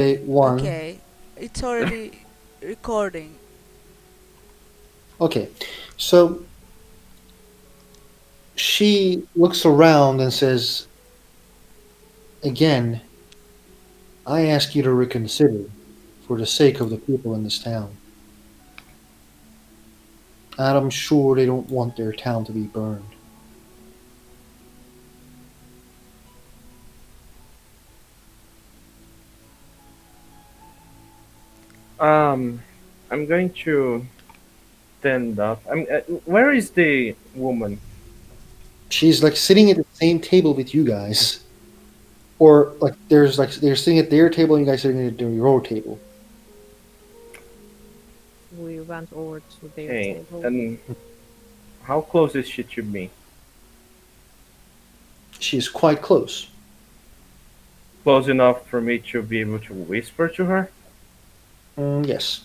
Okay, one. Okay, it's already recording. Okay, so she looks around and says, again, I ask you to reconsider for the sake of the people in this town. And I'm sure they don't want their town to be burned. Um, I'm going to stand up. Where is the woman? She's like sitting at the same table with you guys. Or like there's like they're sitting at their table and you guys sitting at your table. We went over to their Okay, table. and how close is she to me? She's quite close. Close enough for me to be able to whisper to her? Yes.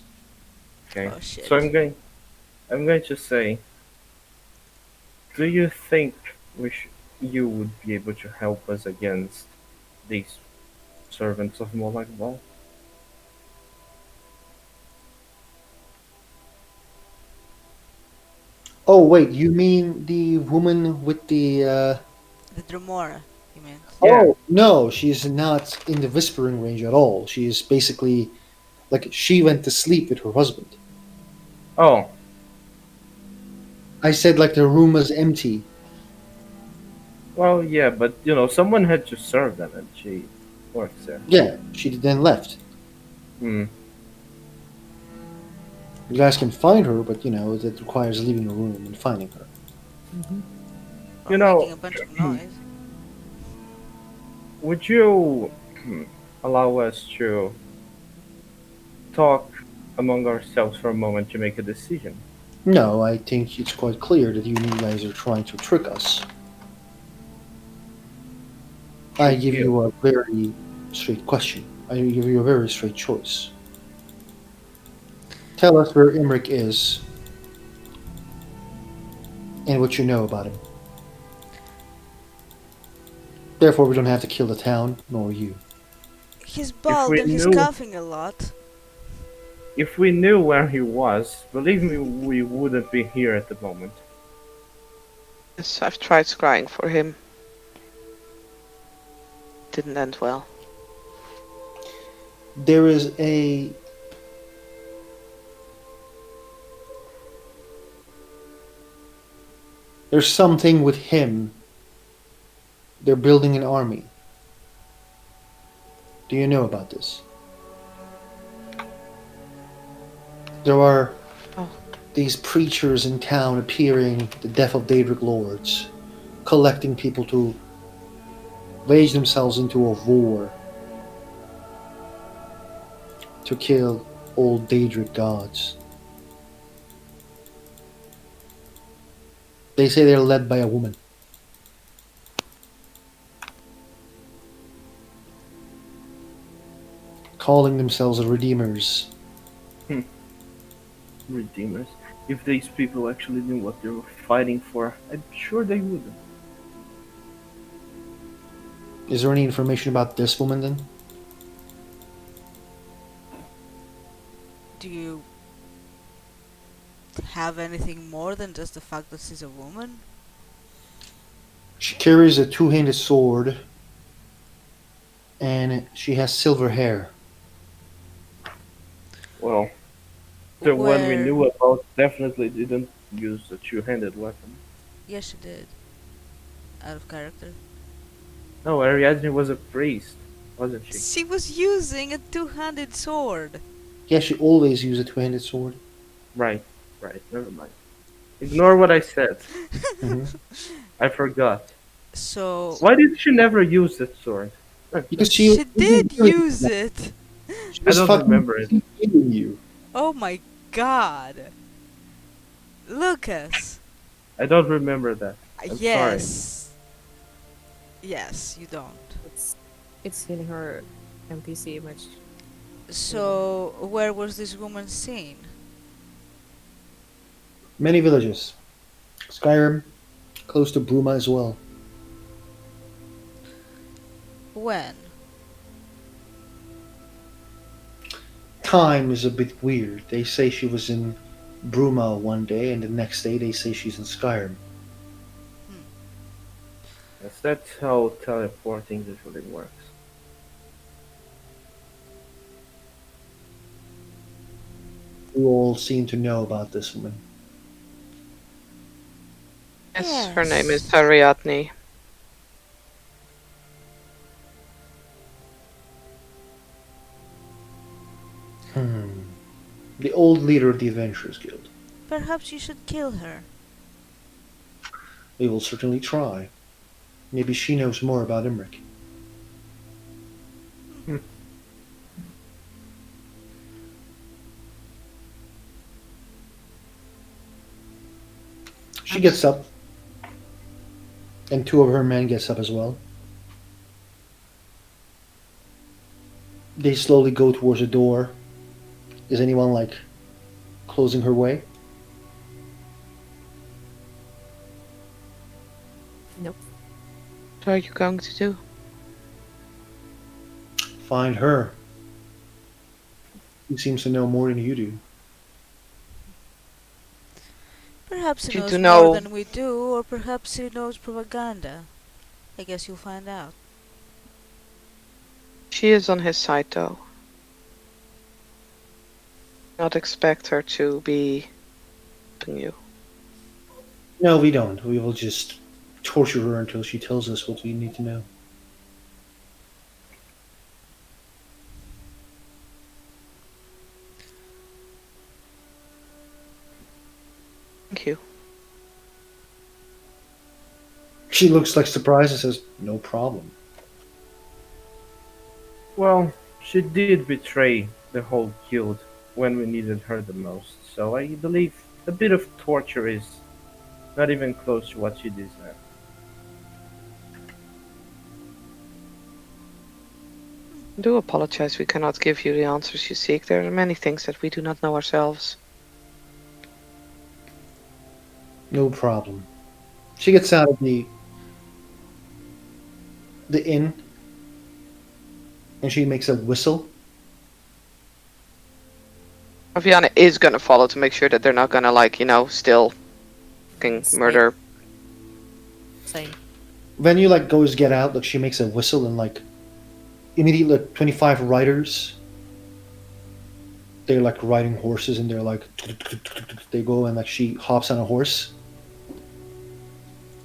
Okay. Oh So shit. I'm going to say, do you think you would be able to help us against these servants of Molag Bal? Oh wait, you mean the woman with the The Dremora, you meant. Yeah. Oh no, she's not in the whispering range at all. She's basically like she went to sleep with her husband. Oh, I said like the room was empty. well, yeah, but someone had to serve them, and she works there. Yeah, she then left. Hmm. You guys can find her, but that requires leaving the room and finding her. Hmm. Or You making know, a bunch of noise. would you allow us to talk among ourselves for a moment to make a decision? No, I think it's quite clear that you guys are trying to trick us. I Trick give you. you a very straight question. I give you a very straight choice. Tell us where Imric is and what you know about him. Therefore, we don't have to kill the town, nor you. He's If bald we and he's knew, coughing a lot. if we knew where he was, believe me, we wouldn't be here at the moment. Yes, I've tried scrying for him. Didn't end well. There is a there's something with him. They're building an army. Do you know about this? There are Oh, these preachers in town appearing the death of Daedric lords, collecting people to wage themselves into a war to kill old Daedric gods. They say they're led by a woman. Calling themselves redeemers. Hmm. Redeemers. If these people actually knew what they were fighting for, I'm sure they would. Is there any information about this woman then? Do you have anything more than just the fact that she's a woman? She carries a two-handed sword and she has silver hair. Well, the one we Where. knew about definitely didn't use a two-handed weapon. Yes, she did. Out of character. No, Ariadne was a priest, wasn't she? She was using a two-handed sword. Yeah, she always uses a two-handed sword. Right, right, never mind. Ignore what I said. Hmm. I forgot. So Why did she never use that sword? Because she was she fucking did killing use you. it. She I was don't fucking remember it. killing you. Oh my god. Lucas. I don't remember that. I'm sorry. Yes. Yes, you don't. It's it's in her NPC image. Even. So, where was this woman seen? Many villages. Skyrim, close to Bruma as well. When? time is a bit weird. They say she was in Bruma one day, and the next day they say she's in Skyrim. Hmm. Yes, that's how teleporting usually works. You all seem to know about this woman. Yes, her name is Yes. Ariadne. Hmm. The old leader of the Adventurers Guild. Perhaps you should kill her. We will certainly try. Maybe she knows more about Imric. Hmm. She gets up, and two of her men gets up as well. They slowly go towards the door. Is anyone like closing her way? Nope. What are you going to do? Find her. He seems to know more than you do. Perhaps he You knows do more know than we do, or perhaps he knows propaganda. I guess you'll find out. she is on his side, though. Not expect her to be helping you. No, we don't. We will just torture her until she tells us what we need to know. Thank you. She looks like surprised and says, "No problem." Well, she did betray the whole guild when we needed her the most, so I believe a bit of torture is not even close to what she deserved. I do apologize we cannot give you the answers you seek. There are many things that we do not know ourselves. No problem. She gets out of the inn, and she makes a whistle. Aviana is gonna follow to make sure that they're not gonna, like, still fucking Same. murder. Same. When you like goes get out, like she makes a whistle, and like immediately like 25 riders. They're like riding horses, and they're like they go, and like she hops on a horse,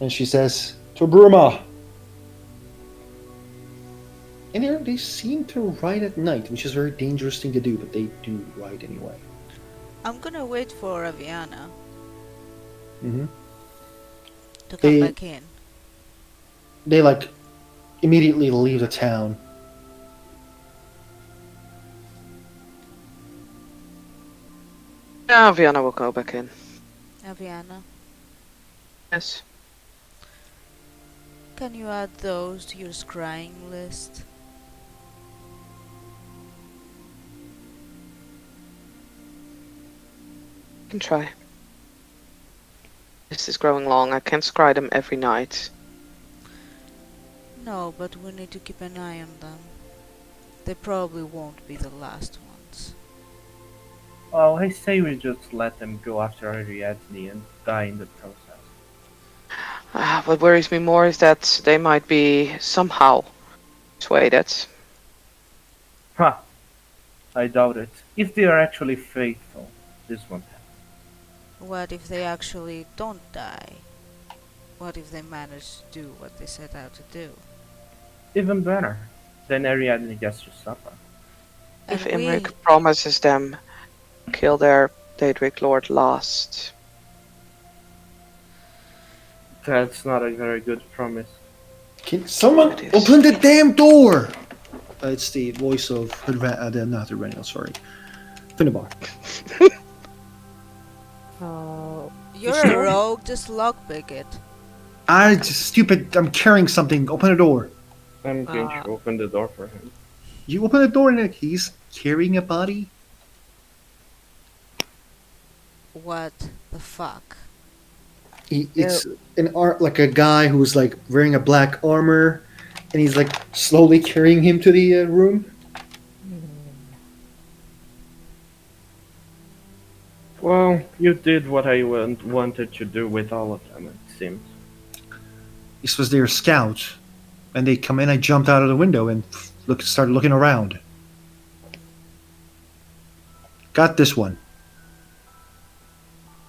and she says to Burma. And they seem to ride at night, which is a very dangerous thing to do, but they do ride anyway. I'm gonna wait for Aviana Hmm. to come They back in. they like immediately leave the town. Yeah, Aviana will go back in. Aviana, Yes. can you add those to your scrying list? I can try. This is growing long. I can't scry them every night. No, but we need to keep an eye on them. They probably won't be the last ones. Well, I say we just let them go after Ariadne and die in the process. What worries me more is that they might be somehow persuaded. Ha! I doubt it. If they are actually faithful, this won't happen. What if they actually don't die? What if they manage to do what they set out to do? Even better. Then Ariadne gets to suffer. And If we... Imric promises them kill their Daedric Lord last. That's not a very good promise. Can someone It is. open the damn door? It's the voice of not Hydrenial, sorry, Finnebar. You're a sure? rogue, just lockpick it. I just stupid. I'm carrying something. Open the door. I'm going to open the door for him. You open the door, and he's carrying a body. What the fuck? It's an art like a guy who's like wearing a black armor, and he's like slowly carrying him to the room. Well, you did what I wanted to do with all of them, it seems. This was their scout, and they come in. I jumped out of the window and started looking around. Got this one.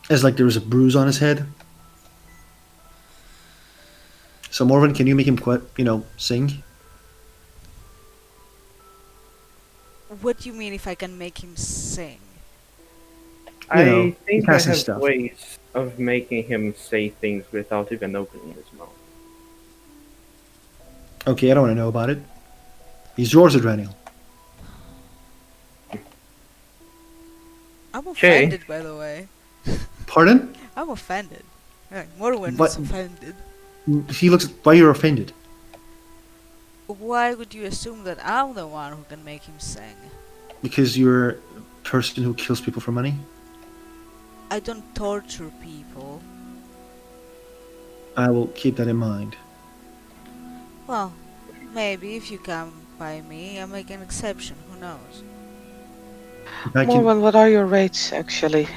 As like there was a bruise on his head. So Morven, can you make him sing? What do you mean if I can make him sing? I think I passing have stuff. ways of making him say things without even opening his mouth. Okay, I don't want to know about it. He's yours, Adrenial. I'm Okay. offended, by the way. Pardon? I'm offended. Morwen What- is offended. He looks. Why you're offended? Why would you assume that I'm the one who can make him sing? Because you're a person who kills people for money? I don't torture people. I will keep that in mind. Well, maybe if you come by me, I make an exception. Who knows? I can, Morwen, what are your rates actually?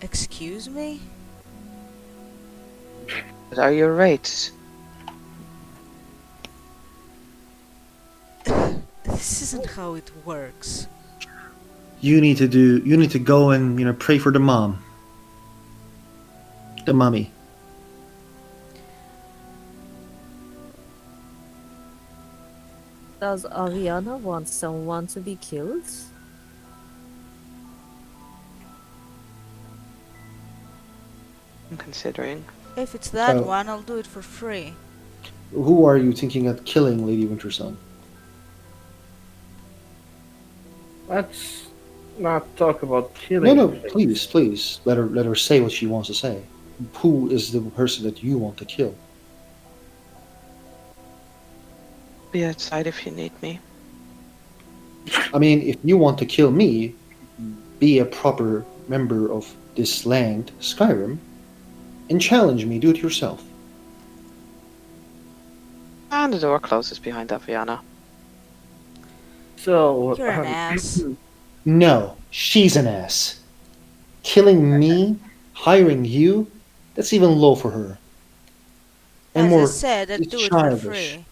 Excuse me? What are your rates? This isn't how it works. you need to go and pray for the mom. The mummy. Does Aviana want someone to be killed? I'm considering. If it's that Oh. one, I'll do it for free. Who are you thinking of killing, Lady Wintersun? Let's not talk about killing. No, things. please. Let her say what she wants to say. Who is the person that you want to kill? Be outside if you need me. I mean, if you want to kill me, be a proper member of this land, Skyrim, and challenge me. Do it yourself. And the door closes behind Aviana. So, You're an ass. No, she's an ass. Killing me, hiring you, that's even low for her. And As more, I said, I'd it's do it childish. for free.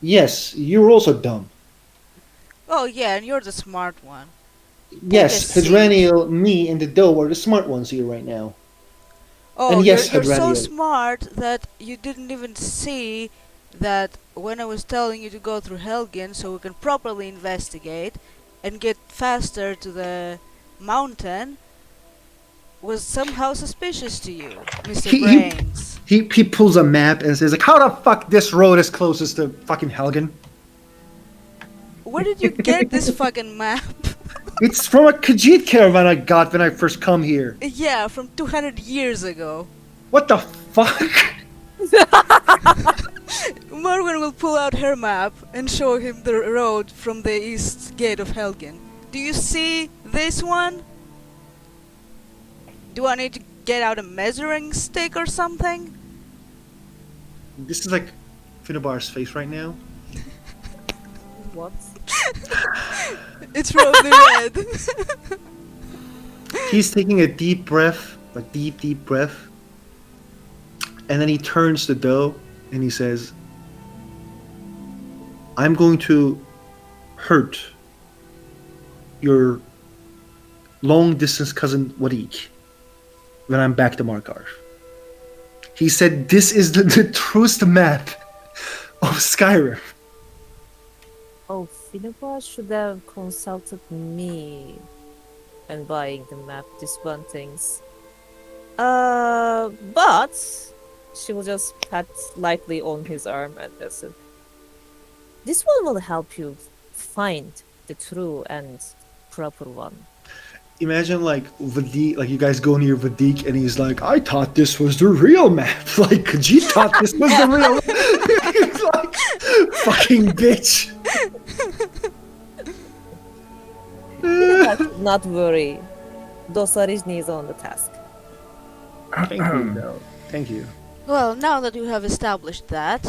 Yes, you're also dumb. Oh yeah, and you're the smart one. Yes, a seat. Hadraniel, me, and the doe are the smart ones here right now. Oh, And yes, you're so Hadraniel. smart that you didn't even see that when I was telling you to go through Helgen so we can properly investigate and get faster to the mountain was somehow suspicious to you, Mr. He- Brains. He pulls a map and says, like, how the fuck this road is closest to fucking Helgen? Where did you get this fucking map? It's from a Khajiit caravan I got when I first come here. Yeah, from 200 years ago. What the fuck? Morgan will pull out her map and show him the road from the east gate of Helgen. Do you see this one? Do I need to get out a measuring stick or something? This is like Finnebar's face right now. What? It's probably red. He's taking a deep breath, a deep breath. And then he turns to Doe and he says, I'm going to hurt your long distance cousin Warik when I'm back to Markarth. He said this is the truest map of Skyrim. Oh, Philippa should have consulted me when buying the map, these one things. But she will just pat lightly on his arm and that's it. This one will help you find the true and proper one. Imagine like Vadik, like you guys go near Vadik and he's like, I thought this was the real map. Like Khajiit thought this was the real He's like, fucking bitch. Not worry. Dosarishni is on the task. Thank you, though. Thank you. Well, now that you have established that,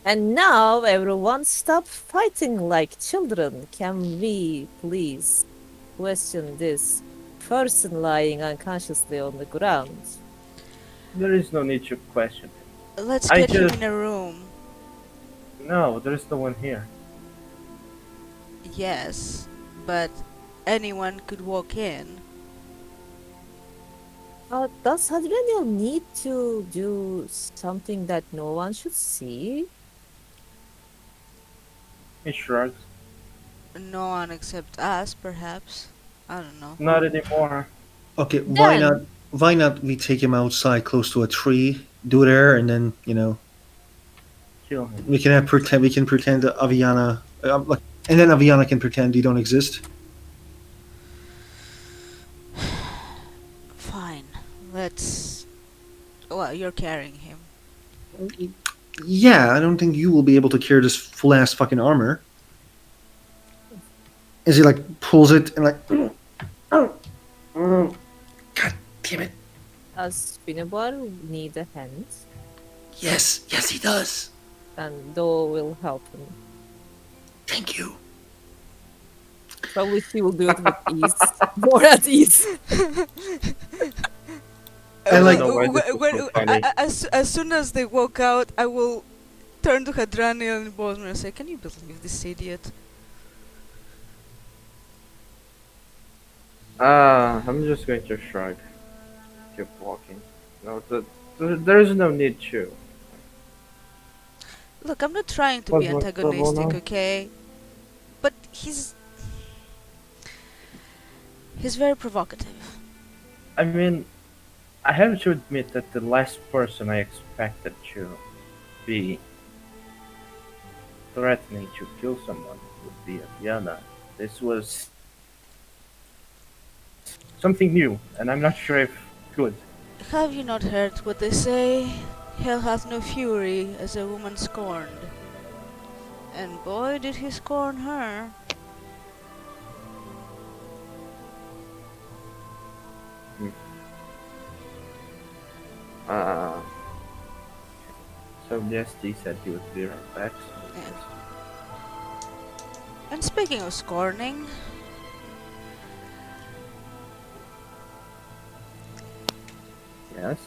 And now everyone stop fighting like children. Can we please question this person lying unconsciously on the ground. There is no need to question him. Let's I get him just in a room. no, there is no one here. Yes, but anyone could walk in. Does Hadriel need to do something that no one should see? He shrugs. No one except us, perhaps. I don't know. Not anymore. Okay, why not? Then, Why not we take him outside, close to a tree, do there, and then Kill him. we can pretend. We can pretend that Aviana, like, and then Aviana can pretend you don't exist. Fine. Let's. Well, you're carrying him. Yeah, I don't think you will be able to carry this full ass fucking armor. As he like pulls it and like, God damn it! does Finnebar need a hand? Yes, yes, he does. And Doe will help him. Thank you. Probably she will do it with ease. More at ease. And like, know why this was so funny. As soon as they walk out, I will turn to Hadrani and Bosmer and say, "Can you believe this idiot?" I'm just going to shrug. Keep walking. No, there is no need to. Look, I'm not trying to be What's trouble antagonistic, now? okay? But he's very provocative. I mean, I have to admit that the last person I expected to be threatening to kill someone would be Aviana. This was something new, and I'm not sure if good. Have you not heard what they say? Hell hath no fury as a woman scorned. And boy, did he scorn her. Uh, so yes, he said he would be right back. So And, and speaking of scorning, yes.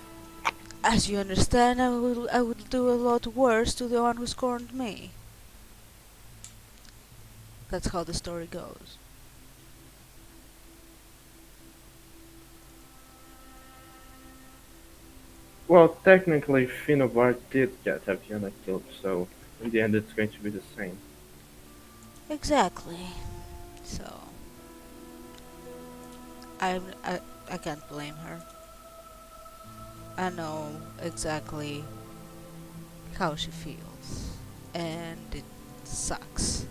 as you understand, I would do a lot worse to the one who scorned me. That's how the story goes. Well, technically, Finnobar did get Aviana killed, so in the end, it's going to be the same. Exactly. So I can't blame her. I know exactly how she feels, and it sucks.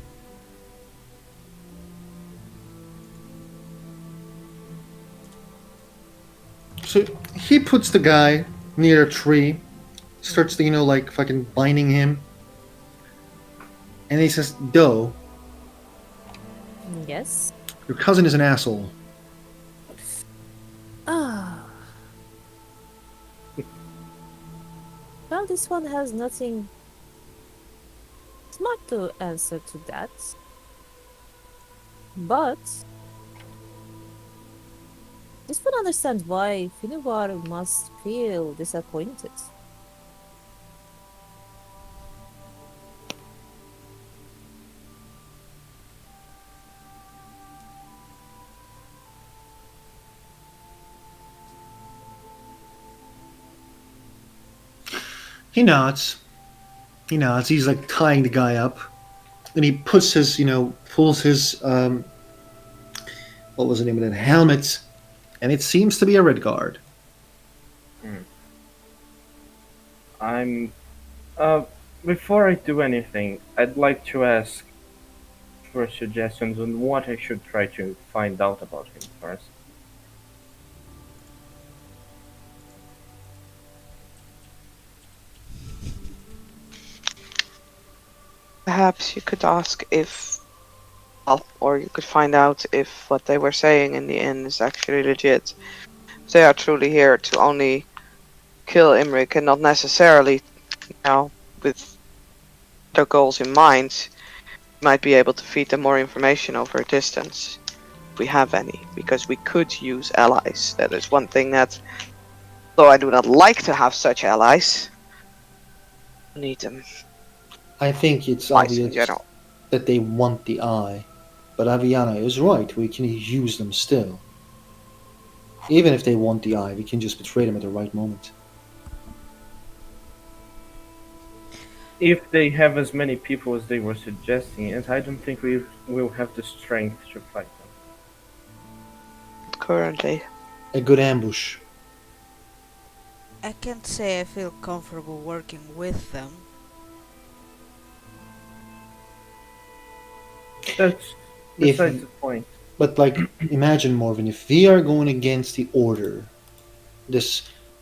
so he puts the guy near a tree, starts to like fucking binding him, and he says, "Doe, Yes. your cousin is an asshole." Ah. Well, this one has nothing smart to answer to that. But this one understands why Finnebar must feel disappointed. He nods. He nods. He's like tying the guy up, and he puts his, pulls his, what was the name of that helmet, and it seems to be a red guard. I'm. Uh, Before I do anything, I'd like to ask for suggestions on what I should try to find out about him first. Perhaps you could ask if, well, or you could find out if what they were saying in the inn is actually legit. If they are truly here to only kill Imrik and not necessarily, with their goals in mind, you might be able to feed them more information over a distance. if we have any, because we could use allies. That is one thing that, though I do not like to have such allies, I need them. I think it's Allies in obvious general. that they want the eye, but Aviana is right. We can use them still. Even if they want the eye, we can just betray them at the right moment. If they have as many people as they were suggesting, and I don't think we will have the strength to fight them. Currently, A good ambush. I can't say I feel comfortable working with them. That's If, besides the point. but like, imagine Morven, if we are going against the order, the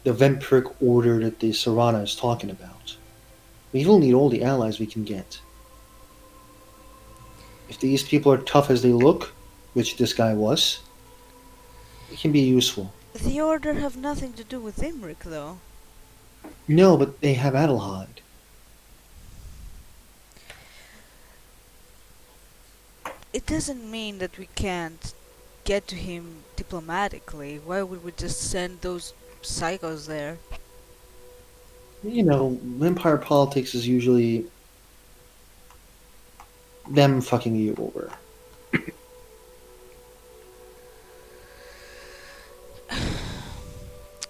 vampiric order that the Serana is talking about, we will need all the allies we can get. If these people are tough as they look, which this guy was, it can be useful. The Order have nothing to do with Imric, though. No, but they have Adelheid. It doesn't mean that we can't get to him diplomatically. Why would we just send those psychos there? You know, vampire politics is usually them fucking you over.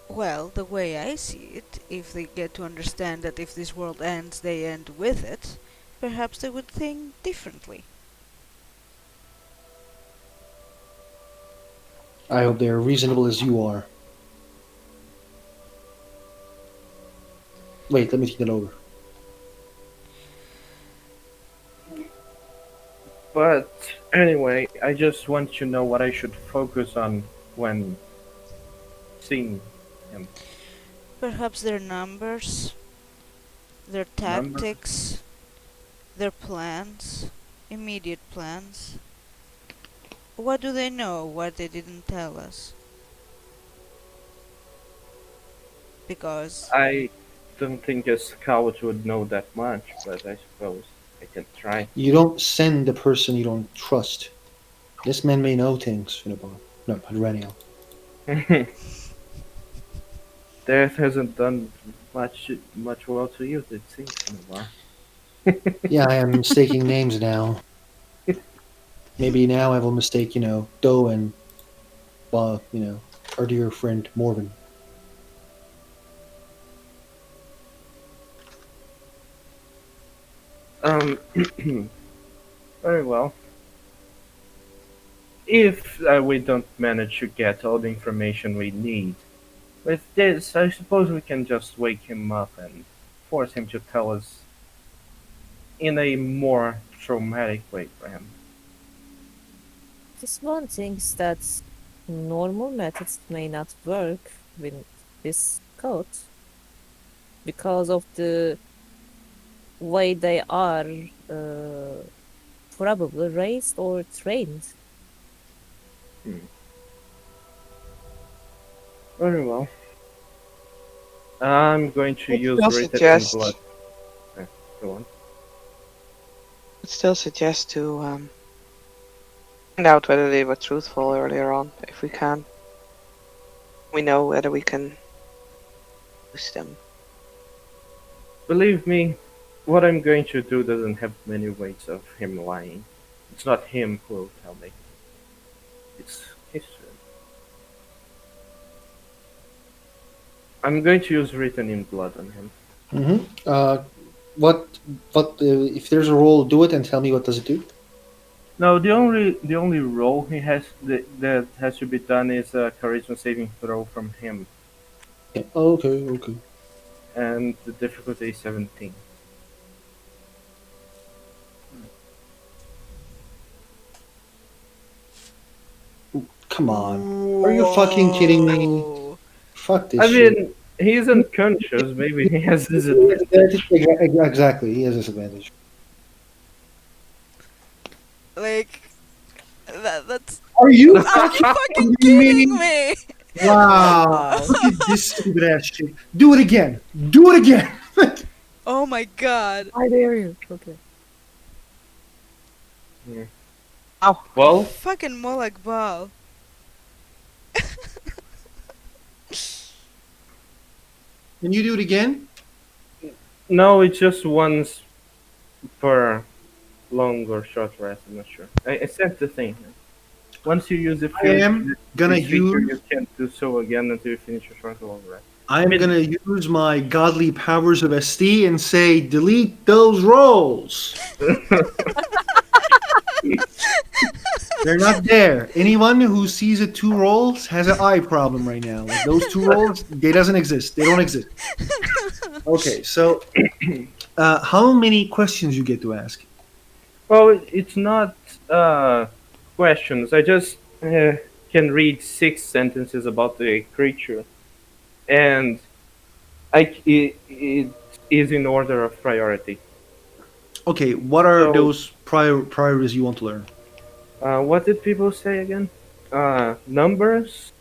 Well, the way I see it, if they get to understand that if this world ends, they end with it, perhaps they would think differently. I hope they're reasonable as you are. Wait, let me think that over. But anyway, I just want to know what I should focus on when seeing him. Perhaps their numbers, their Numbers? tactics, their plans, immediate plans. What do they know what they didn't tell us? Because I don't think a scout would know that much, but I suppose I can try. You don't send the person you don't trust. This man may know things, Finnebar. No, Perennial. Death hasn't done much well to you, it seems, in a while. Yeah, I am mistaking names now. Maybe now I will mistake, Doe and, our dear friend Morven. Um, very well. If we don't manage to get all the information we need, with this, I suppose we can just wake him up and force him to tell us in a more traumatic way for him. This one thinks that normal methods may not work with this code because of the way they are probably raised or trained. Very well. I'm going to I'd use still written in suggest- blood. Go on. I'd still suggest to find out whether they were truthful earlier on, if we can. We know whether we can use them. Believe me, what I'm going to do doesn't have many ways of him lying. It's not him who will tell me. It's history. I'm going to use written in blood on him. Mm-hmm. If there's a roll, do it and tell me what does it do? No, the only roll he has that has to be done is a charisma saving throw from him, Yeah. Okay. and the difficulty is 17. Come on. Are you fucking kidding me? Whoa. Fuck this I shit. mean, he's unconscious. Maybe he has disadvantage. Exactly, he has a disadvantage. Like, that's. Are you Are you fucking kidding me? Wow. Look at this stupid ass shit. Do it again. Do it again. Oh my god. I dare you. Okay. Yeah. Ow. Well, Fucking Molag Bal. Can you do it again? no, it's just once per long or short rest. I'm not sure. I sent the thing. Once you use I am gonna this feature, you use. can't do so again until you finish your short or long rest. I I am mean, gonna use my godly powers of ST and say delete those rolls. They're not there. Anyone who sees a two rolls has an eye problem right now. Like those two rolls, they doesn't exist. They don't exist. Okay, so how many questions you get to ask? well, it's not questions. I just can read 6 sentences about the creature, and it is in order of priority. Okay, what are So, those priorities you want to learn? what did people say again? Numbers,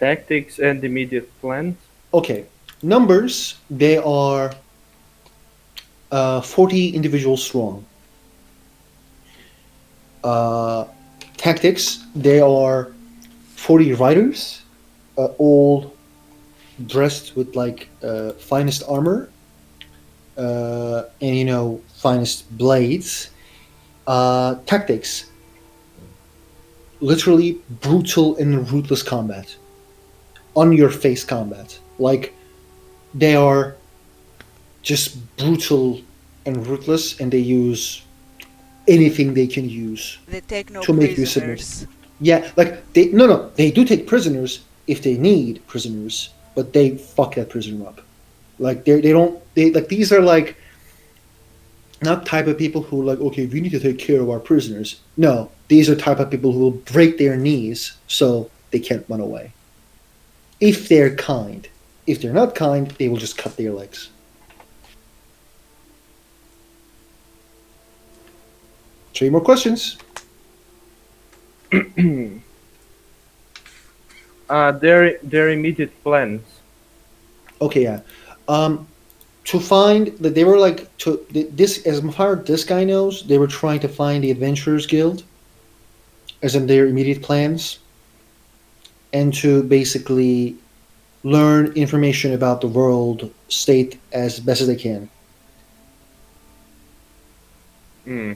tactics, and immediate plans. Okay, numbers, they are 40 individuals strong. Uh, Tactics, they are 40 riders, all dressed with like finest armor and finest blades. Tactics, literally brutal and ruthless combat, on your face combat. Like they are just brutal and ruthless, and they use anything they can use They take no to make you submit. prisoners. Yeah, like they no, they do take prisoners if they need prisoners, but they fuck that prisoner up. Like they don't they like these are like not type of people who like, okay, we need to take care of our prisoners. No, these are type of people who will break their knees so they can't run away. If they're kind. If they're not kind, they will just cut their legs. Three more questions. Their immediate plans. Okay, yeah. To find that they were like to this as far as this guy knows, they were trying to find the Adventurers Guild, as in their immediate plans, and to basically learn information about the world state as best as they can. Hmm.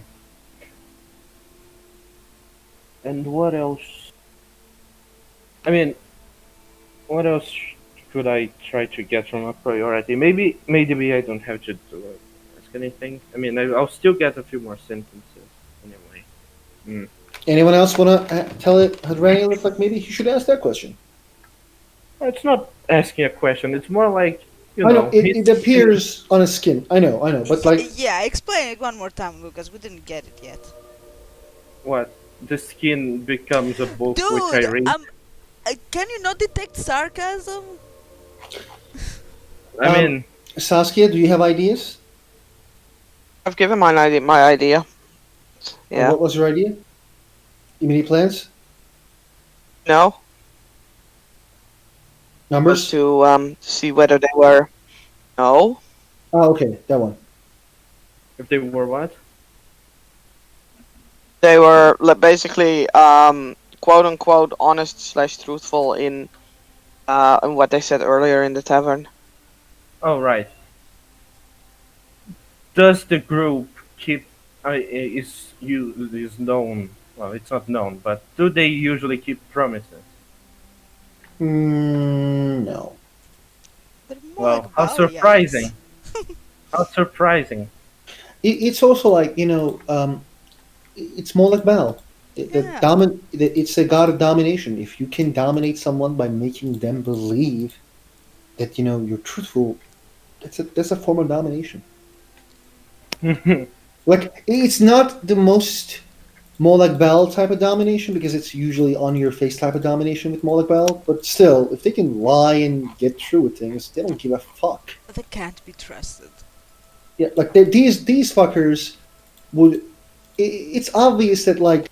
And what else? I mean, what else could I try to get from a priority? Maybe I don't have to ask anything. I mean, I'll still get a few more sentences anyway. Hmm. Anyone else want to tell it? Hadrani look like maybe he should ask that question. It's not asking a question. It's more like I know he's it appears on his skin. I know, but like Yeah, explain it one more time, Lucas. We didn't get it yet. what the skin becomes a book which I Dude, read. can you not detect sarcasm? I mean, Saskia, do you have ideas? I've given my idea. My idea. Yeah. What was your idea? Immediate plans, No. Was numbers. to see whether they were. No. Oh, okay, that one. if they were what? They were basically quote unquote honest slash truthful in what they said earlier in the tavern. Oh, right. Does the group keep? Is known? Well, it's not known, but do they usually keep promises? No. They're more Well, like how Balians. surprising! How surprising! It's also like it's more like Mal. Yeah. It's a god of domination. If you can dominate someone by making them believe that you're truthful, that's a form of domination. Like it's not the most Molech Bell type of domination because it's usually on your face type of domination with Molech Bell, but still, if they can lie and get through with things, they don't give a fuck. They can't be trusted. Yeah, like these fuckers would. It's obvious that like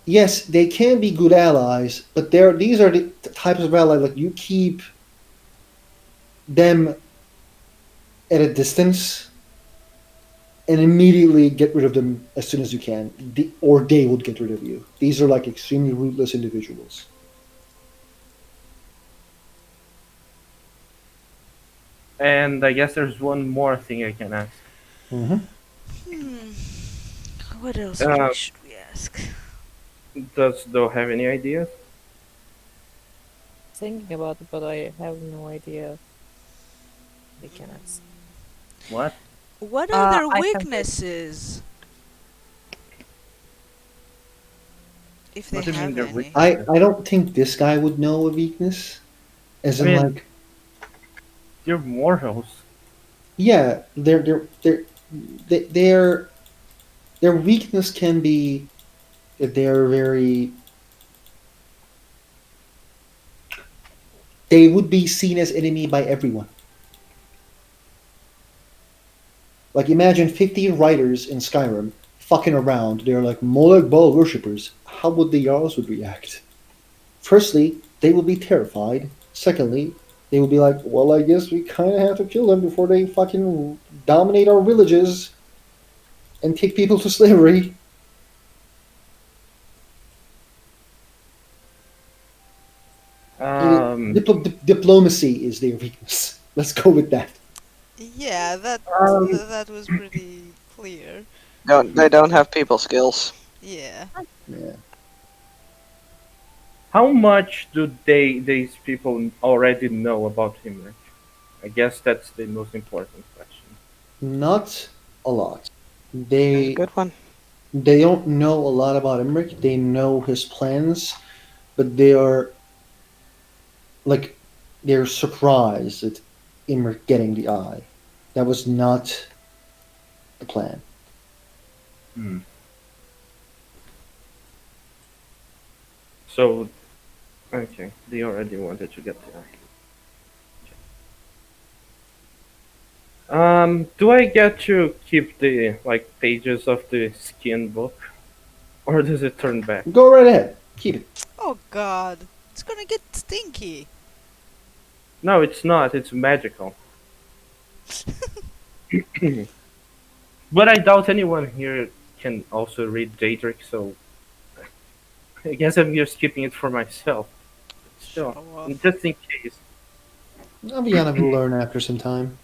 yes, they can be good allies, but these are the types of allies like you keep them at a distance and immediately get rid of them as soon as you can, or they would get rid of you. These are like extremely ruthless individuals. And I guess there's one more thing I can ask. Hmm. Hmm. What else Uh, should we ask? does Do have any ideas? Thinking about it, but I have no idea. We can ask. What? What are their I can think. weaknesses? If they What do you mean have they're any. I don't think this guy would know a weakness, as I in mean, like, they're mortals. yeah, their their weakness can be that they're very, they would be seen as enemy by everyone. Like imagine 50 writers in Skyrim fucking around. They're like Molag Bal worshippers. How would the Jarls would react? Firstly, they would be terrified. Secondly, they would be like, well, I guess we kind of have to kill them before they fucking dominate our villages and take people to slavery. Um, Diplomacy is their weakness. Let's go with that. Yeah, um, that was pretty clear. Don't they don't have people skills. Yeah. Yeah. how much do these people already know about him? I guess that's the most important question. Not a lot. That's a They good one. they don't know a lot about Emmerich. They know his plans, but they are like they're surprised at Imric getting the eye. That was not the plan. Hmm. So, okay, they already wanted to get there. Do I get to keep the like pages of the skin book, or does it turn back? Go right ahead. Keep it. Oh god. It's gonna get stinky. No, it's not. It's magical. But I doubt anyone here can also read Daedric, so I guess I'm just keeping it for myself. Show Still, off. just in case. Aviana will learn after some time.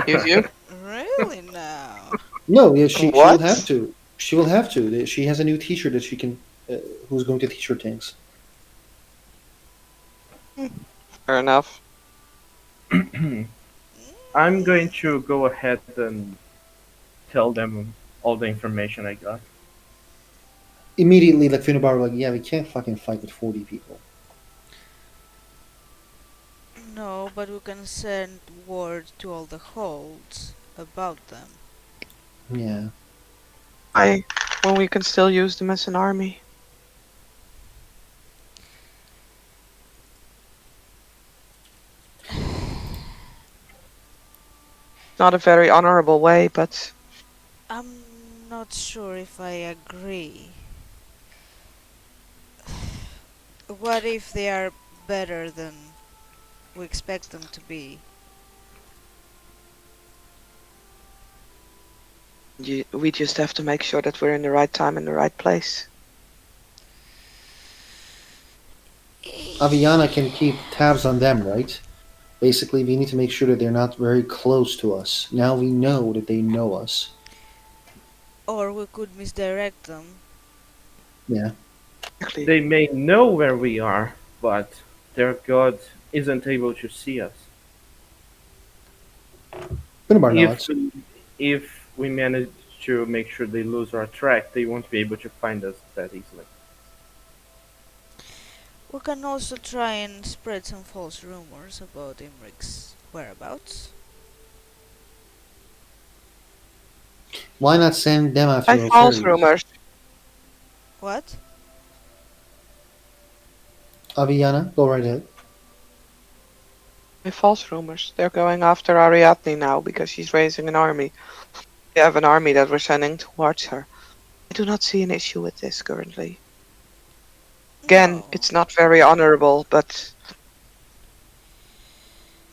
Use you? Really now? No, yeah, she will have What? to. She will have to. She has a new teacher that she can, who's going to teach her things. Fair enough. I'm going to go ahead and tell them all the information I got. Immediately, like Finubar, like, yeah, we can't fucking fight with 40 people. No, but we can send word to all the holds about them. Yeah. When we can still use them as an army. Not a very honorable way, but I'm not sure if I agree. What if they are better than we expect them to be? we just have to make sure that we're in the right time and the right place. Aviana can keep tabs on them, right? Basically, we need to make sure that they're not very close to us. Now we know that they know us. Or we could misdirect them. Yeah. Exactly. They may know where we are, but their god isn't able to see us. Finubar If nods. if we manage to make sure they lose our track, they won't be able to find us that easily. We can also try and spread some false rumors about Imric's whereabouts. Why not send them I after false Alcarius? rumors. What? Aviana, go right ahead. My false rumors. They're going after Ariadne now because she's raising an army. We have an army that we're sending towards her. I do not see an issue with this currently. Again, No. it's not very honorable, but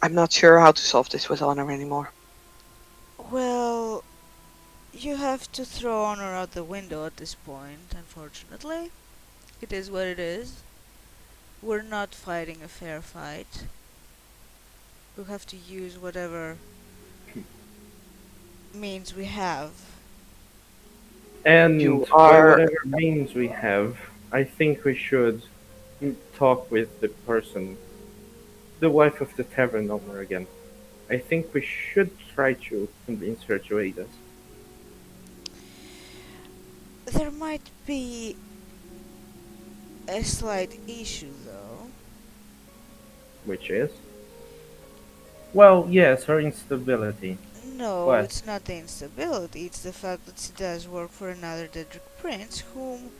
I'm not sure how to solve this with honor anymore. Well, you have to throw honor out the window at this point, unfortunately. It is what it is. We're not fighting a fair fight. We'll have to use whatever means we have. And You by are. whatever means we have, I think we should talk with the person, the wife of the tavern owner again. I think we should try to convince her to aid us. There might be a slight issue, though. Which is? Well, yes, her instability. No, What? it's not the instability, it's the fact that she does work for another Daedric prince, whom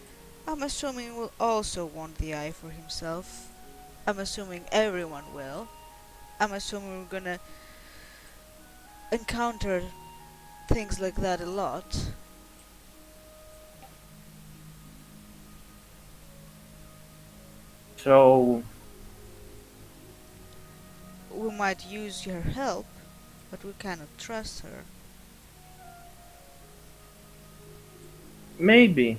I'm assuming will also want the eye for himself. I'm assuming everyone will. I'm assuming we're gonna encounter things like that a lot. So, We might use her help, but we cannot trust her. maybe.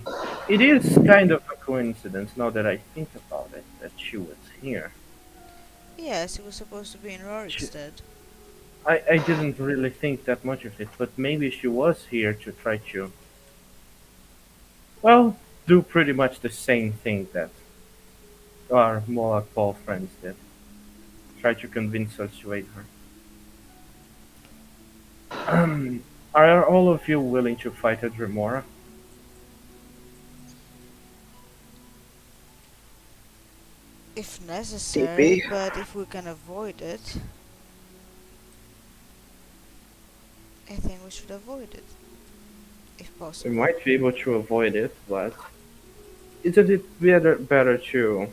It is kind of a coincidence, now that I think about it, that she was here. Yes, it was supposed to be in She, Rorikstead. I didn't really think that much of it, but maybe she was here to try to, well, do pretty much the same thing that our Moloch Ball friends did. Try to convince us to aid her. Are all of you willing to fight a Dremora? If necessary, DP. but if we can avoid it, I think we should avoid it, if We possible. might be able to avoid it, but isn't it better to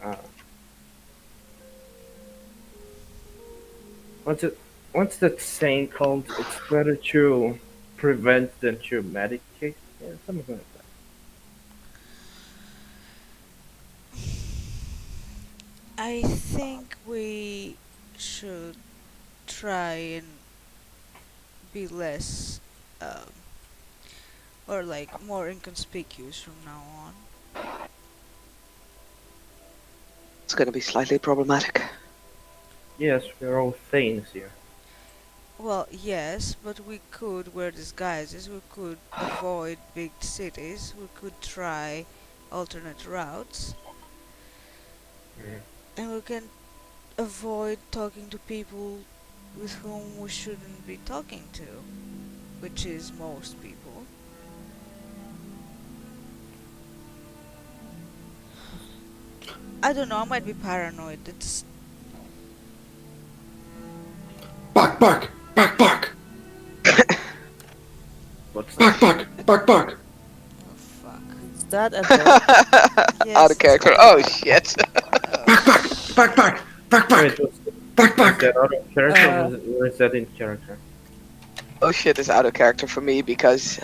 uh, what's it what's that saying called? It's better to prevent than to medicate. Yeah, something like that. I think we should try and be less, um, or like more inconspicuous from now on. It's going to be slightly problematic. Yes, we're all Thanes here. Well, yes, but we could wear disguises, we could avoid big cities, we could try alternate routes, Mm. and we can avoid talking to people with whom we shouldn't be talking to, which is most people. I don't know, I might be paranoid. It's Bark, bark, bark, bark, What's bark, that? bark, bark, bark. oh fuck. Is that a dog? Yes, Out of it's character. a Oh dog. shit. Oh Bark, bark, bark, shit. bark, bark, bark, Wait, bark, was bark. that out of character Uh, or is that in character? Oh shit is out of character for me because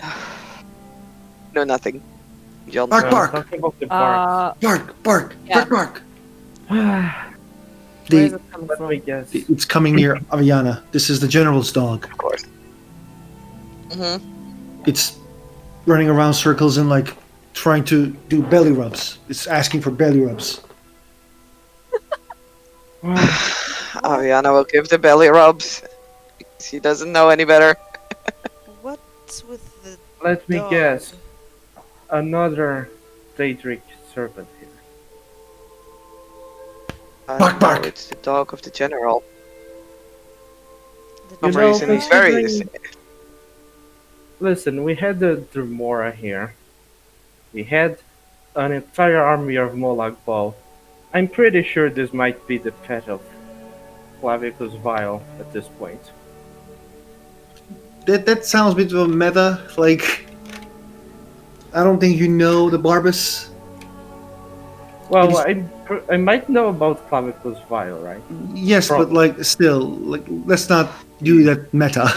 no nothing. John. Bark, No, I'm bark. talking about the barks. Bark, bark, Yeah. bark, bark. Where is The, it coming Let from? me guess. it's coming near Aviana. This is the general's dog. Of course. Mm-hmm. It's running around circles and like trying to do belly rubs. It's asking for belly rubs. Ariana will give the belly rubs. She doesn't know any better. What's with the Let me dog? guess. Another Daedric servant here. Bark, No, bark. it's the dog of the general. The For some You know, reason, he's very. considering- Listen, we had the Dremora here. We had an entire army of Molag Bal. I'm pretty sure this might be the pet of Clavicus Vile at this point. That sounds a bit of a meta. Like, I don't think you know the Barbus. Well, It I might know about Clavicus Vile, right? Yes, but Probably. like still, like let's not do that meta.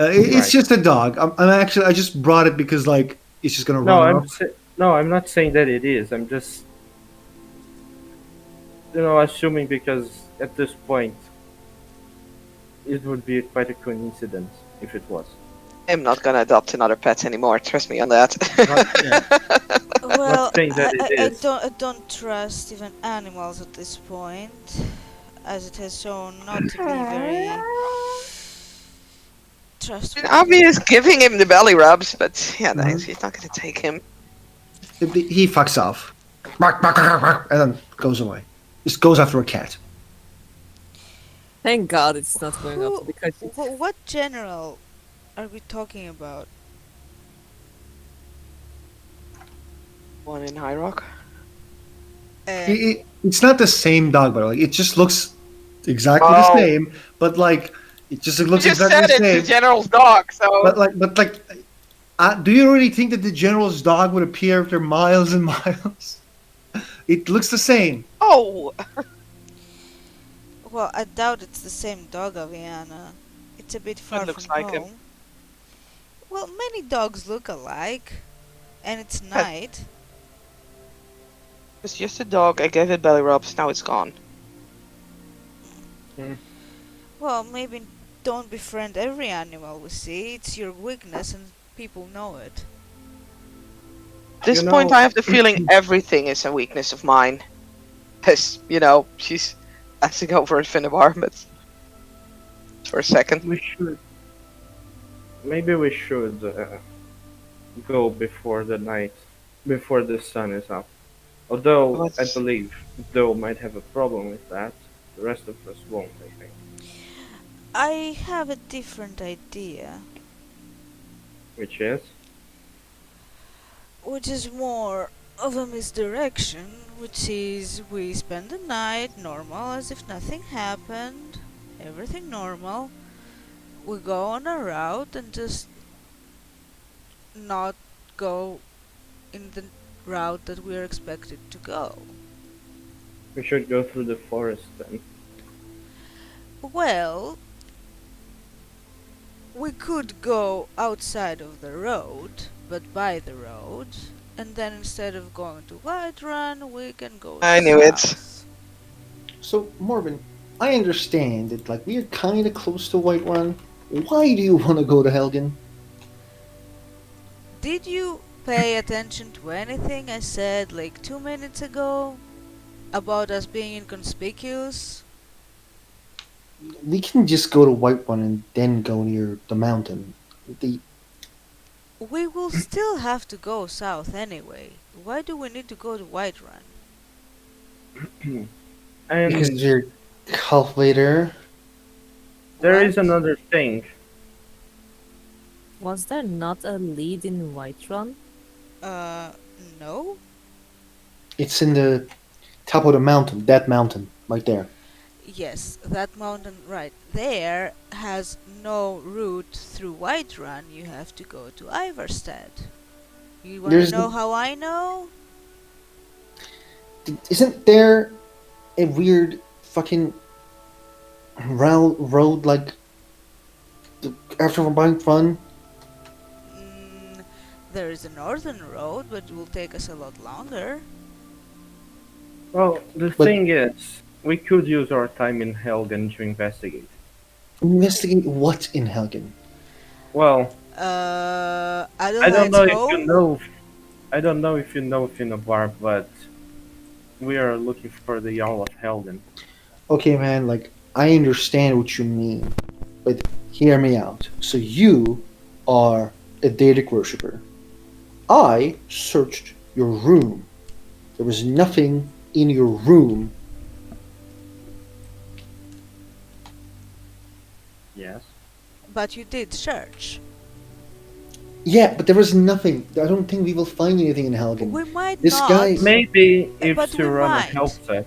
It's Right. just a dog. I just brought it because like it's just gonna No, run off. no, I'm not saying that it is. I'm just, assuming because at this point, it would be quite a coincidence if it was. I'm not gonna adopt another pet anymore. Trust me on that. Yeah. Well, But think that it is. I don't trust even animals at this point, as it has shown not to be very trustworthy. Obvious giving him the belly rubs, but yeah, Mhm. he's not gonna take him. He fucks off. Bark, bark, bark, bark, and then goes away. Just goes after a cat. Thank God it's not going up Who, because what general are we talking about? One in High Rock. It's not the same dog, but like it just looks exactly the Oh. same. But like it just You looks just exactly said the it's the same. general's dog, so But like, do you really think that the general's dog would appear after miles and miles? It looks the same. oh, Well, I doubt it's the same dog, Aviana. It's a bit far looks from like him. home. Well, many dogs look alike, and it's But- night. it's just a dog. I gave it belly rubs. Now it's gone. Well, maybe don't befriend every animal we see. It's your weakness, and people know it. At this You point, know- I have the feeling everything is a weakness of mine. Because, she's passing over at Finnebar, but for a second. We should. Maybe we should go before the night, before the sun is up. Although I Let's- believe Doe might have a problem with that. The rest of us won't, I think. I have a different idea, Which is? which is more of a misdirection, which is we spend the night normal as if nothing happened, everything normal. We go on a route and just not go in the route that we are expected to go. We should go through the forest then. Well, we could go outside of the road, but by the road, and then instead of going to Whiterun, we can go I knew it. south. So Morven, I understand that like we're kind of close to Whiterun. Why do you want to go to Helgen? Did you pay attention to anything I said like 2 minutes ago about us being inconspicuous? We can just go to Whiterun and then go near the mountain. The We will still have to go south anyway. Why do we need to go to Whiterun? And because you're calculator. there is What? another thing. was there not a lead in Whiterun? Uh, no? It's in the top of the mountain. That mountain right there. Yes, that mountain right there has no route through Whiterun. You have to go to Ivarstead. You wanna There's know n- how I know? Isn't there a weird fucking road like after Whiterun? Mm, there is a northern road, but it will take us a lot longer. Well, the But- thing is, we could use our time in Helgen to investigate. Investigate what in Helgen? Well, I don't Adelaide's know if home? you know. I don't know if you know Finnabar, but we are looking for the Jarl of Helgen. Okay, man. Like I understand what you mean, but hear me out. So you are a Daedic worshipper. I searched your room. There was nothing in your room. Yes. But you did search. Yeah, but there was nothing. I don't think we will find anything in Helgen. We might This not. guy- Maybe if But we Serana might. helps us,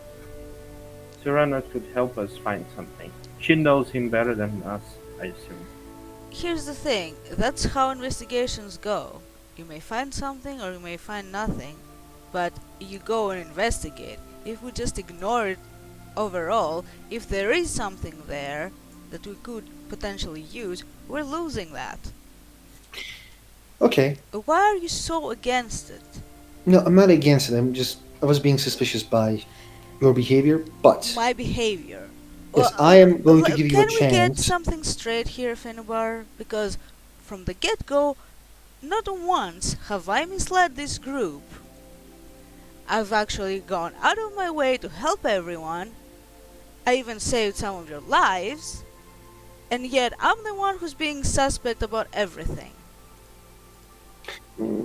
Serana could help us find something. She knows him better than us, I assume. Here's the thing, that's how investigations go. You may find something or you may find nothing, but you go and investigate. If we just ignore it overall, if there is something there that we could potentially use, we're losing that. Okay. Why are you so against it? No, I'm not against it. I was being suspicious by your behavior, but My behavior. Yes, I am going to give you a Can we get chance. something straight here, Finbar? Because from the get-go, not once have I misled this group. I've actually gone out of my way to help everyone. I even saved some of your lives. And yet I'm the one who's being suspect about everything.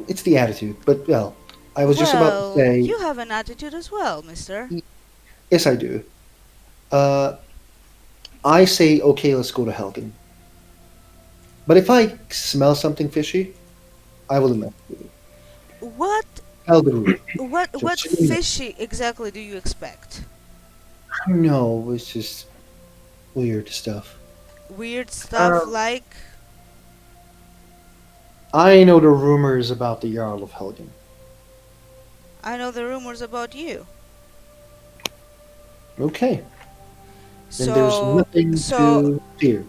It's the attitude, but well, I was just about to Well, say, you have an attitude as well, mister. yes, I do. Uh, I say, okay, let's go to Helgen. But if I smell something fishy, I will investigate it. What Helgen rule. what Just so you know. fishy exactly do you expect? I don't know, it's just weird stuff. Weird stuff Um, like I know the rumors about the Jarl of Helgen. I know the rumors about you. Okay, then there's So nothing so to fear.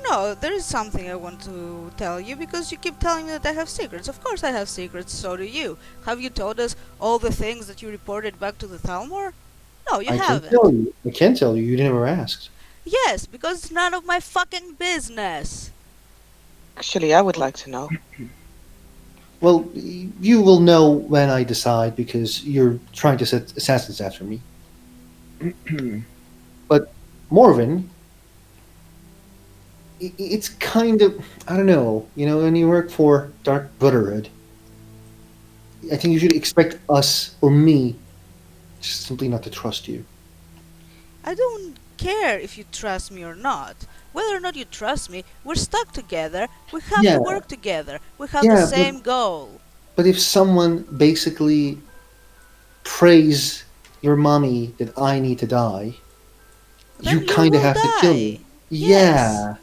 no, there is something I want to tell you because you keep telling me that I have secrets. Of course I have secrets, so do you. Have you told us all the things that you reported back to the Thalmor? No, you I can haven't. tell you. I can tell you. You never asked. Yes, because it's none of my fucking business. Actually, I would like to know. Well, you will know when I decide because you're trying to set assassins after me. But Morven, it's kind of I don't know. You know, when you work for Dark Brotherhood, I think you should expect us or me just simply not to trust you. I don't care if you trust me or not. Whether or not you trust me, we're stuck together. We have to Yeah, work together. We have the yeah, same goal. but if someone basically prays your mommy that I need to die, Then you you kind of will have to kill me. die. Yes. Yeah.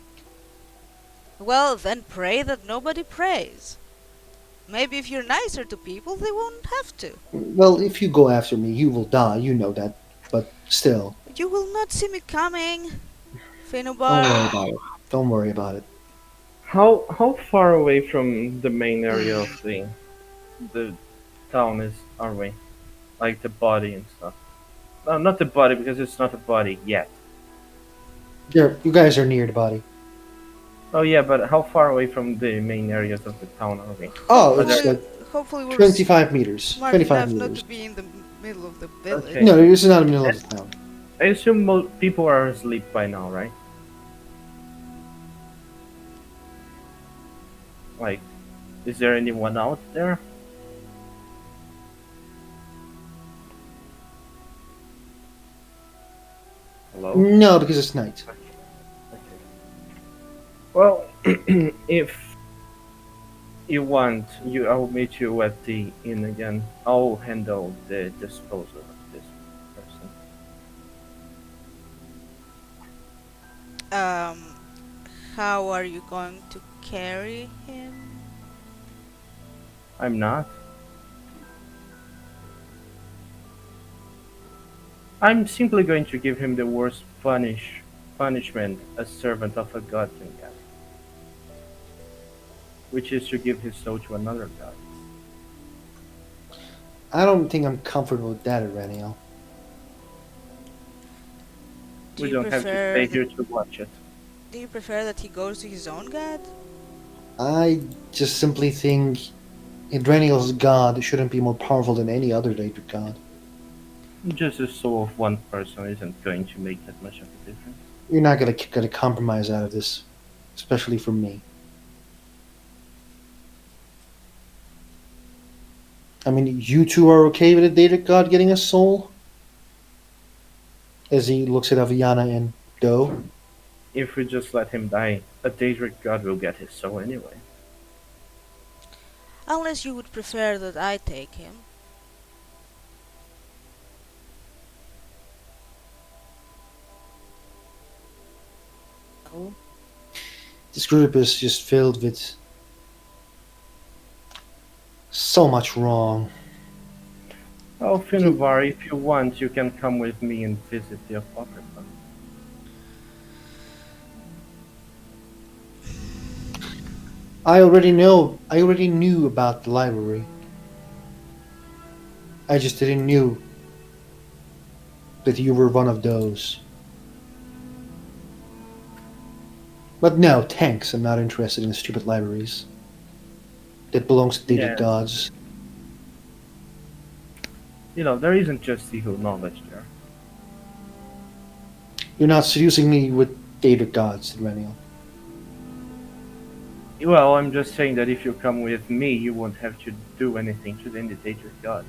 Well, then pray that nobody prays. Maybe if you're nicer to people, they won't have to. Well, if you go after me, you will die. You know that. But still, You will not see me coming, don't Finnebar. worry about it. Don't worry about it. how far away from the main area of the town are we? Like the body and stuff. No, not the body because it's not a body yet. There, you guys are near the body. Oh yeah, but how far away from the main areas of the town are we? Oh, Are there? it's Hopefully, like hopefully we're 25 meters. smart 25 enough not to meters. be in the middle of the Okay. village. No, this is not in the middle of the town. I assume people are asleep by now, right? Like, is there anyone out there? Hello? No, because it's night. Okay. Well, if you want, I'll meet you at the inn again. I'll handle the disposal of this person. Um, how are you going to carry him? I'm not. I'm simply going to give him the worst punishment a servant of a god can get, which is to give his soul to another god. I don't think I'm comfortable with that, Iraniel. Do We you don't have to prefer stay that, here to watch it. do you prefer that he goes to his own god? I just simply think Iraniel's god shouldn't be more powerful than any other Daedric god. Just the soul of one person isn't going to make that much of a difference. You're not gonna get a compromise out of this, especially from me. I mean, you two are okay with a Daedric god getting a soul? As he looks at Aviana and Do. If we just let him die, a Daedric god will get his soul anyway. Unless you would prefer that I take him. Oh, This group is just filled with so much wrong. Oh, Finnevar, if you want, you can come with me and visit the Apocrypha. I already know. I already knew about the library. I just didn't knew that you were one of those. But no, thanks. I'm not interested in stupid libraries. That belongs to David Yes, gods. there isn't just evil knowledge there. You're not seducing me with David gods, Reniel. Well, I'm just saying that if you come with me, you won't have to do anything to intimidate your gods.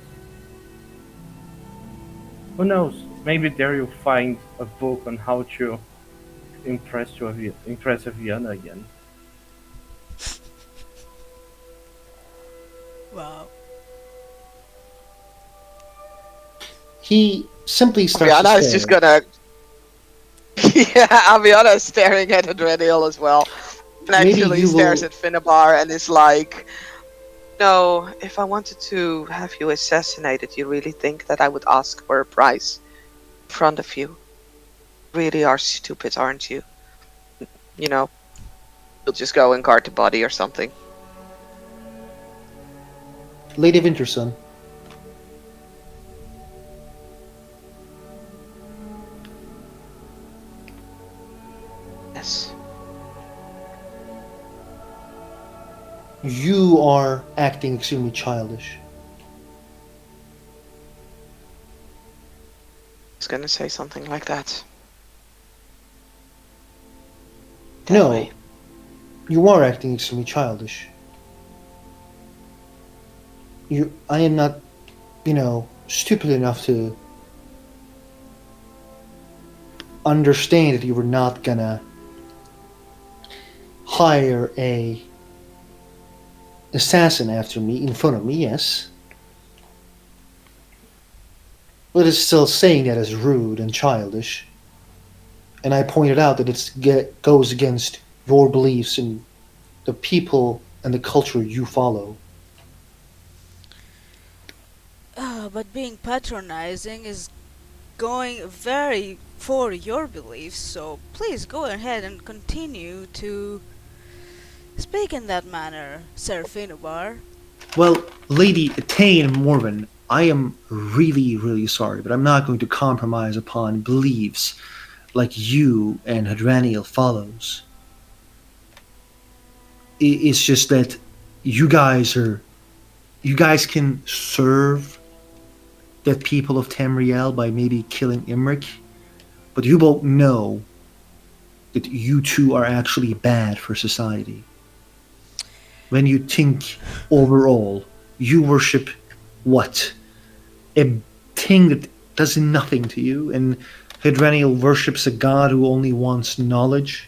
Who knows? Maybe there you'll find a book on how to impress a Vienna again. Wow. He simply starts to Rihanna is just stare. gonna. Yeah, Aviana is staring at Adrenial as well. And Maybe actually you stares will. at Finnabar and is like, no, if I wanted to have you assassinated, you really think that I would ask for a price in front of you? Really are stupid, aren't you? You know, you'll just go and guard the body or something. Lady Winterson, Yes. you are acting extremely childish. I was gonna say something like that. That No, way. you are acting extremely childish. I am not, stupid enough to understand that you were not gonna hire a assassin after me in front of me. Yes, but it's still saying that is rude and childish. And I pointed out that it goes against your beliefs and the people and the culture you follow. But being patronizing is going very for your beliefs, so please go ahead and continue to speak in that manner, Sir Finnebar. Well, Lady Tane Morven, I am really, really sorry, but I'm not going to compromise upon beliefs like you and Hadraniel follows. It's just that you guys are you guys can serve the people of Tamriel by maybe killing Imric, but you won't know that you two are actually bad for society. When you think overall, you worship what? A thing that does nothing to you, and Hydraniel worships a god who only wants knowledge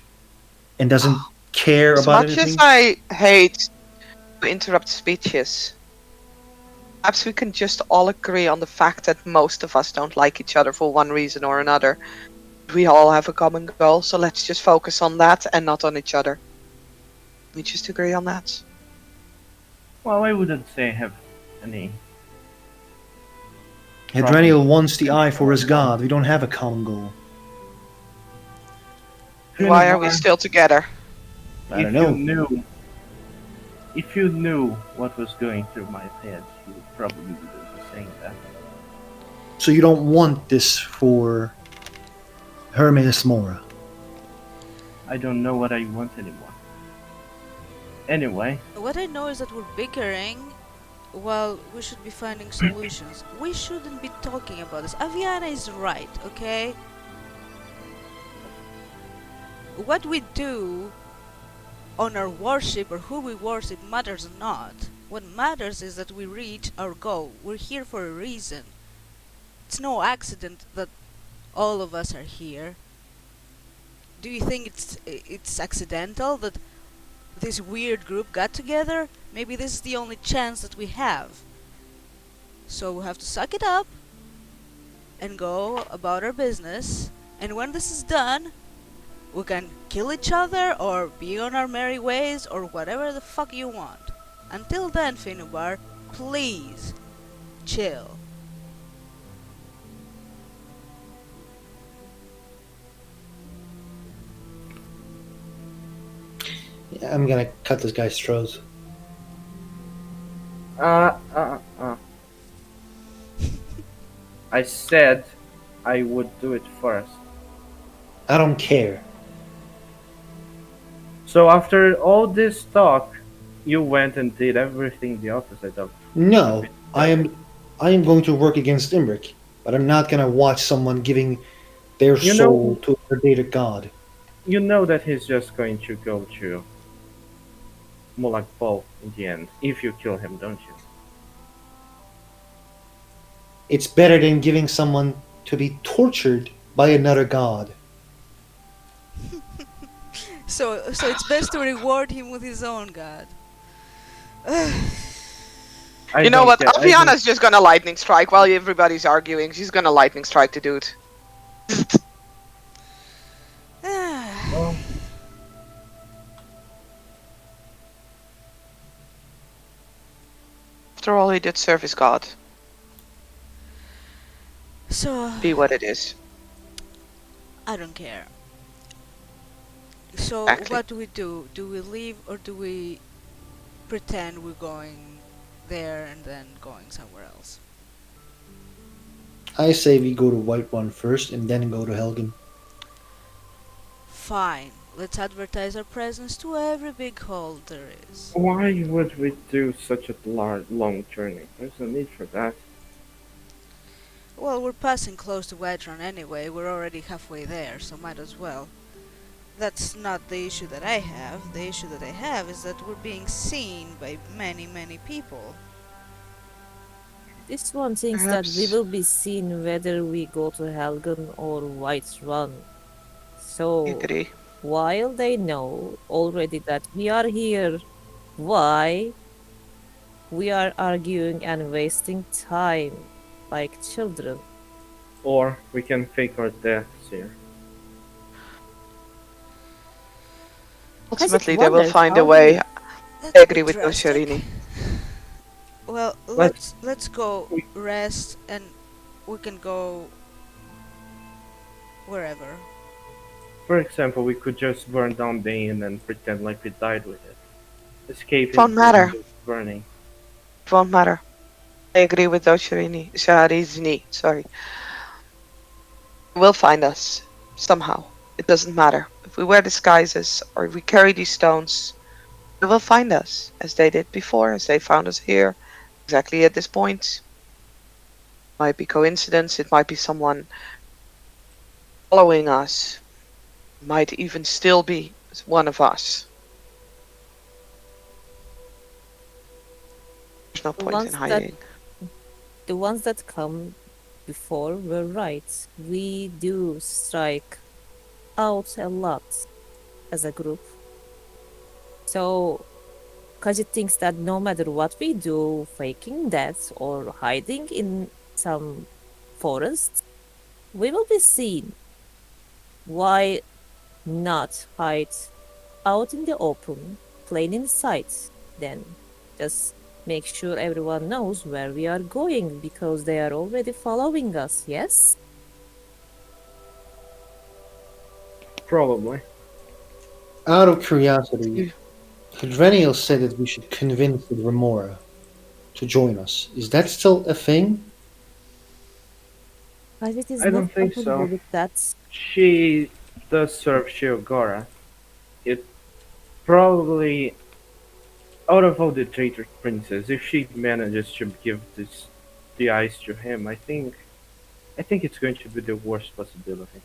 and doesn't care As about much as anything. I hate to interrupt speeches, perhaps we can just all agree on the fact that most of us don't like each other for one reason or another. We all have a common goal, so let's just focus on that and not on each other. We just agree on that. Well, I wouldn't say I have any problem Hydraniel wants the with eye for his one. god. We don't have a common goal. Why are we Finnebar, still together? I don't if you know. knew, if you knew what was going through my head, you would probably wouldn't be saying that. So you don't want this for Hermes Mora. I don't know what I want anymore. Anyway, What I know is that we're bickering while we should be finding solutions. We shouldn't be talking about this. Aviana is right, okay? What we do on our worship or who we worship matters not. What matters is that we reach our goal. We're here for a reason. It's no accident that all of us are here. Do you think it's accidental that this weird group got together? Maybe this is the only chance that we have. So we have to suck it up and go about our business. And when this is done, we can kill each other or be on our merry ways or whatever the fuck you want. Until then, Finubar, please chill. Yeah, I'm gonna cut this guy's throat. uh, uh, uh. I said I would do it first. I don't care. So after all this talk, you went and did everything the opposite of should be No, doing. I am going to work against Imric, but I'm not gonna watch someone giving their You know, soul to a predator god. you know that he's just going to go to Mulak Paul in the end if you kill him, don't you? It's better than giving someone to be tortured by another god. So it's best to reward him with his own god. I You know don't what? care. I don't. Aviana's just gonna lightning strike while everybody's arguing. She's gonna lightning strike the dude. Well, After all, he did serve his god. So Be what it is. I don't care. So Exactly. what do we do? Do we leave or do we pretend we're going there and then going somewhere else? I say we go to Whiterun first and then go to Helgen. Fine. Let's advertise our presence to every big hall there is. why would we do such a long journey? There's no need for that. Well, we're passing close to Wedron anyway. We're already halfway there, so might as well. That's not the issue that I have. The issue that I have is that we're being seen by many, many people. This one thinks that we Perhaps. will be seen whether we go to Helgen or White Run. So, Agree. while they know already that we are here, why we are arguing and wasting time like children? Or we can fake our deaths here. Has it Ultimately, they will wondered find a how way. many? That's I a agree bit with drastic. Osharini. Well, Let's- let's go we- rest and we can go wherever. For example, we could just burn down the inn and pretend like we died with it. Escape It won't into matter. the burning. It won't matter. I agree with Osharini. Sharizini, sorry. They will find us. Somehow. It doesn't matter. If we wear disguises or if we carry these stones, they will find us. As they did before, as they found us here. Exactly at this point. Might be coincidence, it might be someone following us. Might even still be one of us. There's no The point in ones that hiding. the ones that come before were right. We do strike out a lot as a group. So Kaji thinks that no matter what we do, faking death or hiding in some forest, we will be seen. Why not hide out in the open, plain in sight, then? Just make sure everyone knows where we are going because they are already following us, yes? Probably. Out of curiosity, Hadreniel said that we should convince the Remora to join us. Is that still a thing? Kajit is I not don't think comfortable so. with that. She does serve Shiogara. It probably, out of all the traitor princes, if she manages to give the eyes to him, I think it's going to be the worst possibility.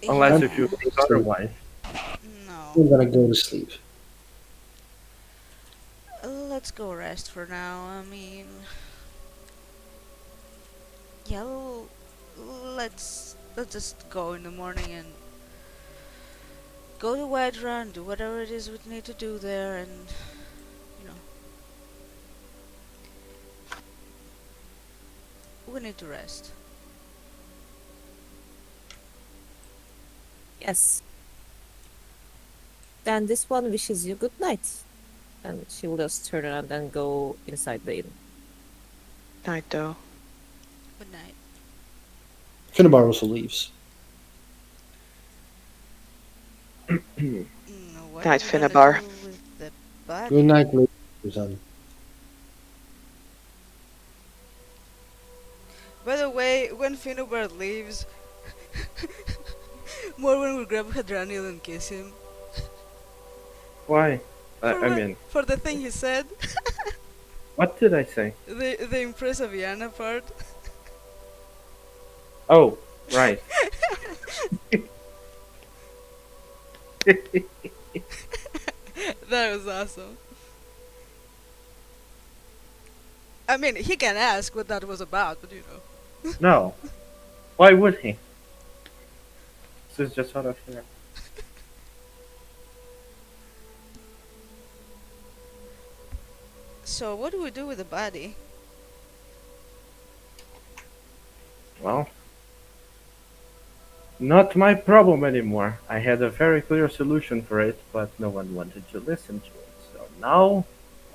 Unless I'm, if you Yeah. think otherwise. No. I'm gonna go to sleep. Let's go rest for now. I mean, yeah. Let's just go in the morning and go to White Run, do whatever it is we need to do there, and you know, we need to rest. Yes. Then this one wishes you good night. And she will just turn around and go inside the inn. Night though. Good night. Finnebar also leaves. What Night, are we gonna Finnebar. do with the body? Good night, ladies and say when Finobard leaves, Morwen will grab Hadraniel and kiss him. Why? For, I mean, for the thing he said, what did I say? the Impress of Yana part. Oh, right. That was awesome. I mean, he can ask what that was about, but you know. No. Why would he? This is just out of here. So, what do we do with the body? Well, not my problem anymore. I had a very clear solution for it, but no one wanted to listen to it. So now,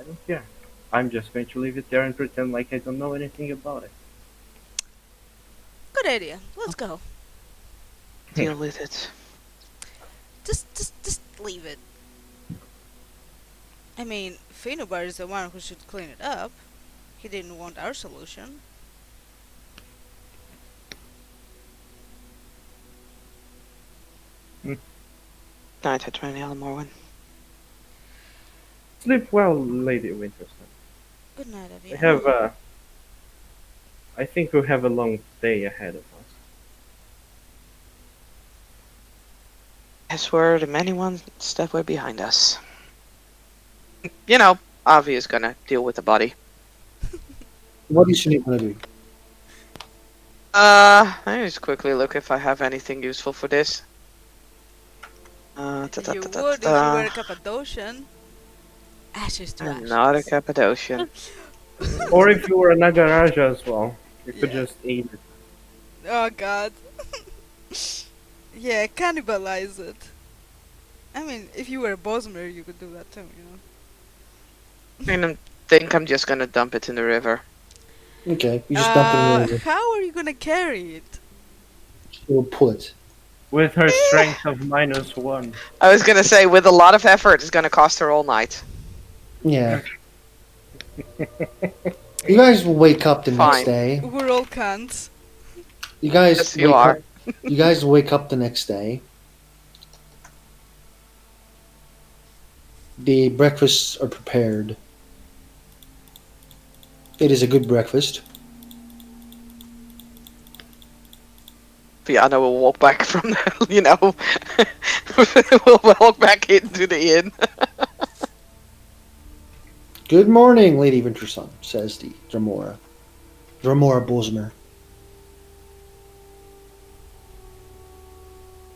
I don't care. I'm just going to leave it there and pretend like I don't know anything about it. Good idea. Let's go. Deal with it. Just leave it. I mean, Finobard is the one who should clean it up. He didn't want our solution. Night, Hadraniel and Morwen. Sleep well, Lady Winterson. Good night, We Aviana. have, I think we have a long day ahead of us. Yes, we're the many ones that were behind us. You know, Avi is gonna deal with the body. What is she gonna do? Let me just quickly look if I have anything useful for this. You would if you were a Cappadocian. Ashes to ashes. I'm not a Cappadocian. Or if you were a Nagaraja as well, you could Yeah. just eat it. Oh god. Yeah, cannibalize it. I mean, if you were a Bosmer, you could do that too, you know. I think I'm just gonna dump it in the river. Okay, you just dump it in the river. How are you gonna carry it? We'll pull it. With her strength of -1. I was gonna say, with a lot of effort, it's gonna cost her all night. Yeah. You guys will wake up the next Fine. day. We're all cunts. You guys Yes, you wake are. up. You guys wake up the next day. The breakfasts are prepared. It is a good breakfast. Fiona will walk back from the, you know, we'll walk back into the inn. Good morning, Lady Winterson, says the Dremora. Dremora Bosmer.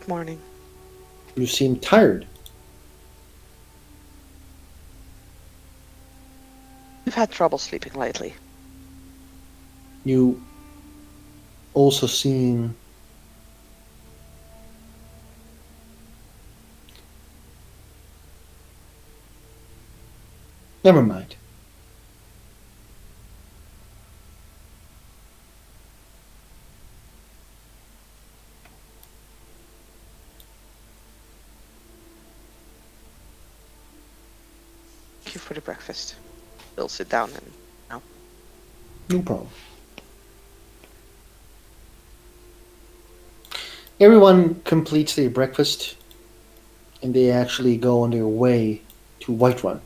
Good morning. You seem tired. We've had trouble sleeping lately. You also seem never mind. Thank you for the breakfast. We'll sit down and No problem. Everyone completes their breakfast and they actually go on their way to Whiterun.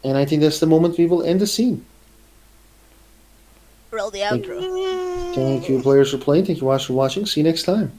And I think that's the moment we will end the scene. Roll the Thank outro. Thank you, players, for playing. Thank you, guys, for watching. See you next time.